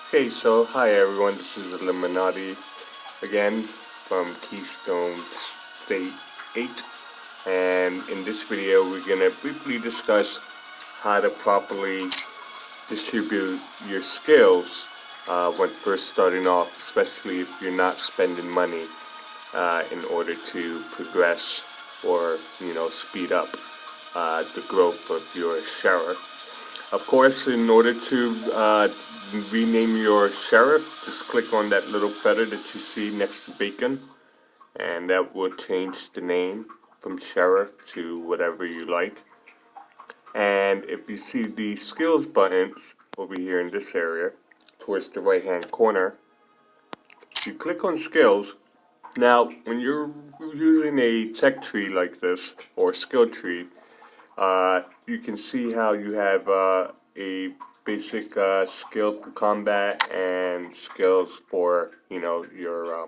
Okay, so hi everyone, this is IllumiNaughty again from Keystone State 8, and in this video we're going to briefly discuss how to properly distribute your skills when first starting off, especially if you're not spending money in order to progress or speed up the growth of your sheriff. Of course, in order to rename your sheriff, just click on that little feather that you see next to bacon, and that will change the name from sheriff to whatever you like. And if you see the skills buttons over here in this area, towards the right hand corner, you click on skills. Now, when you're using a tech tree like this, or skill tree, you can see how you have a basic skill for combat and skills for your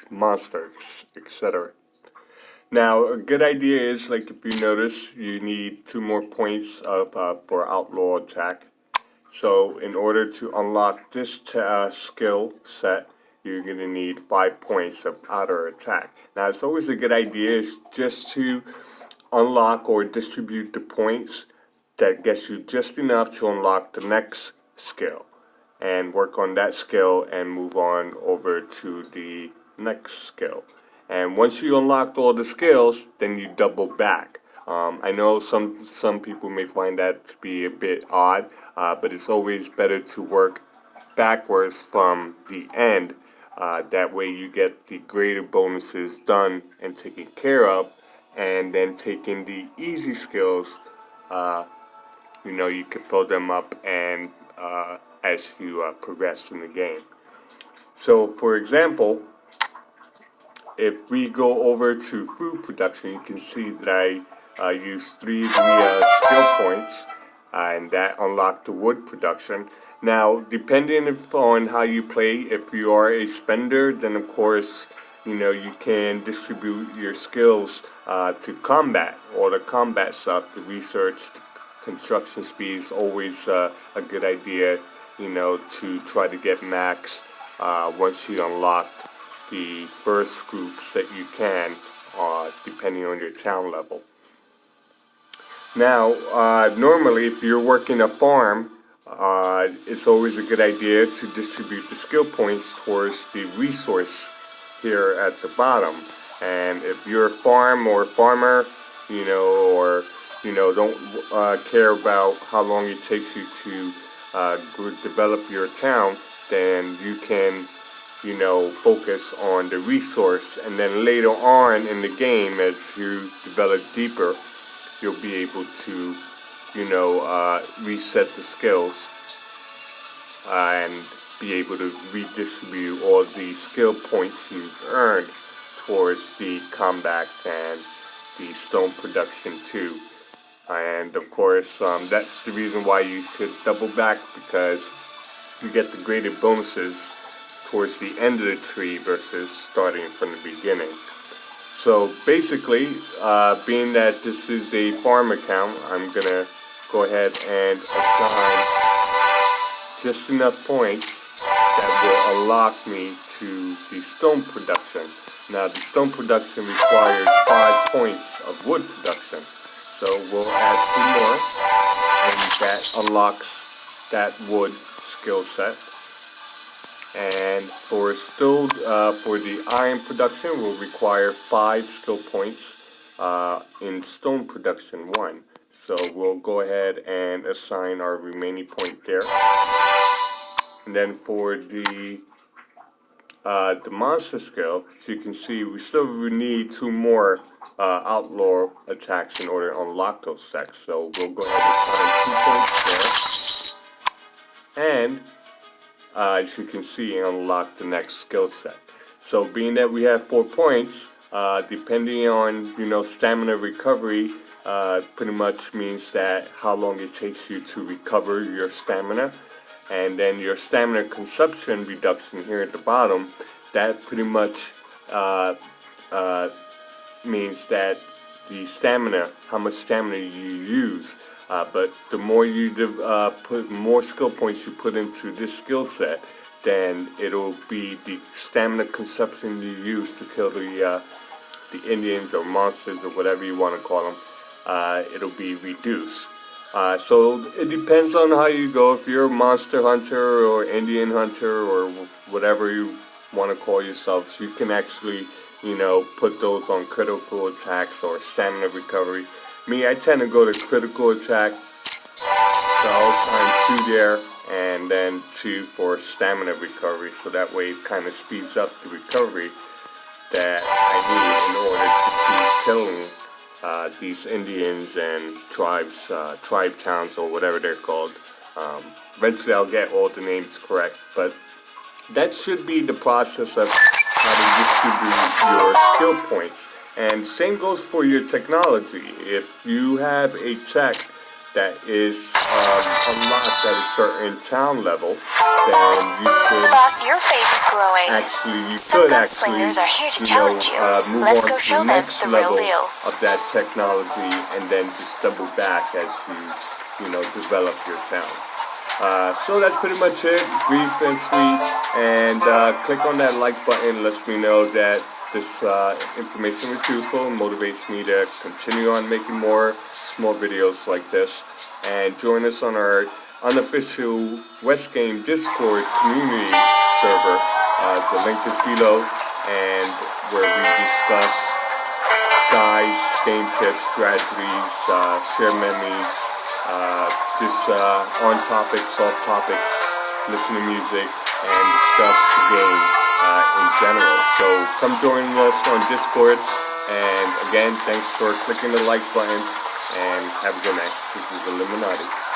monsters, etc. Now, a good idea is, like, if you notice, you need 2 more points of for outlaw attack. So in order to unlock this skill set, you're going to need 5 points of outer attack. Now, it's always a good idea is just to unlock or distribute the points that gets you just enough to unlock the next skill, and work on that skill and move on over to the next skill. And once you unlock all the skills, then you double back. I know some people may find that to be a bit odd, but it's always better to work backwards from the end. That way you get the greater bonuses done and taken care of, and then taking the easy skills, you can fill them up and as you progress in the game. So, for example, if we go over to food production, you can see that I used 3 of the skill points, and that unlocked the wood production. Now, depending on how you play, if you are a spender, then of course, you can distribute your skills to combat, or the combat stuff, the research, construction speed is always a good idea, to try to get max once you unlock the first groups that you can, depending on your town level. Now, normally, if you're working a farm, it's always a good idea to distribute the skill points towards the resource here at the bottom. And if you're a farm or a farmer, or don't care about how long it takes you to develop your town, then you can focus on the resource, and then later on in the game, as you develop deeper, you'll be able to, reset the skills and be able to redistribute all the skill points you've earned towards the combat and the stone production too. And of course, that's the reason why you should double back, because you get the greater bonuses towards the end of the tree versus starting from the beginning. So basically, being that this is a farm account, I'm gonna go ahead and assign just enough points that will unlock me to the stone production. Now, the stone production requires 5 points of wood production, so we'll add 2 more, and that unlocks that wood skill set. And for the iron production, we'll require 5 skill points in stone production 1. So we'll go ahead and assign our remaining point there. And then for the monster skill, as you can see, we still need 2 more outlaw attacks in order to unlock those stacks. So we'll go ahead and assign 2 points there. And as you can see, unlock the next skill set. So being that we have 4 points, depending on stamina recovery, pretty much means that how long it takes you to recover your stamina, and then your stamina consumption reduction here at the bottom, that pretty much means that the stamina, how much stamina you use, But the more you put more skill points you put into this skill set, then it'll be the stamina consumption you use to kill the Indians or monsters or whatever you want to call them. It'll be reduced. So it depends on how you go. If you're a monster hunter or Indian hunter or whatever you want to call yourselves, you can actually, put those on critical attacks or stamina recovery. Me, I tend to go to critical attack, so I'll time 2 there, and then 2 for stamina recovery, so that way it kind of speeds up the recovery that I need in order to keep killing these Indians and tribe towns or whatever they're called. Eventually I'll get all the names correct, but that should be the process of how to distribute your skill points. And same goes for your technology. If you have a tech that is unlocked at a certain town level, then you should Boss, your faith is growing. Some gunslingers are here to challenge you. Move Let's on go to show the them next the real level deal. of that technology, and then just double back as you develop your town. So that's pretty much it, brief and sweet, and click on that like button, lets me know that this information was useful and motivates me to continue on making more small videos like this. And join us on our unofficial West Game Discord community server. The link is below, and where we discuss guides, game tips, strategies, share memories, just on topics, off topics, listen to music, and discuss the game in general. So come join us on Discord, and again, thanks for clicking the like button, and have a good night. This is IllumiNaughty.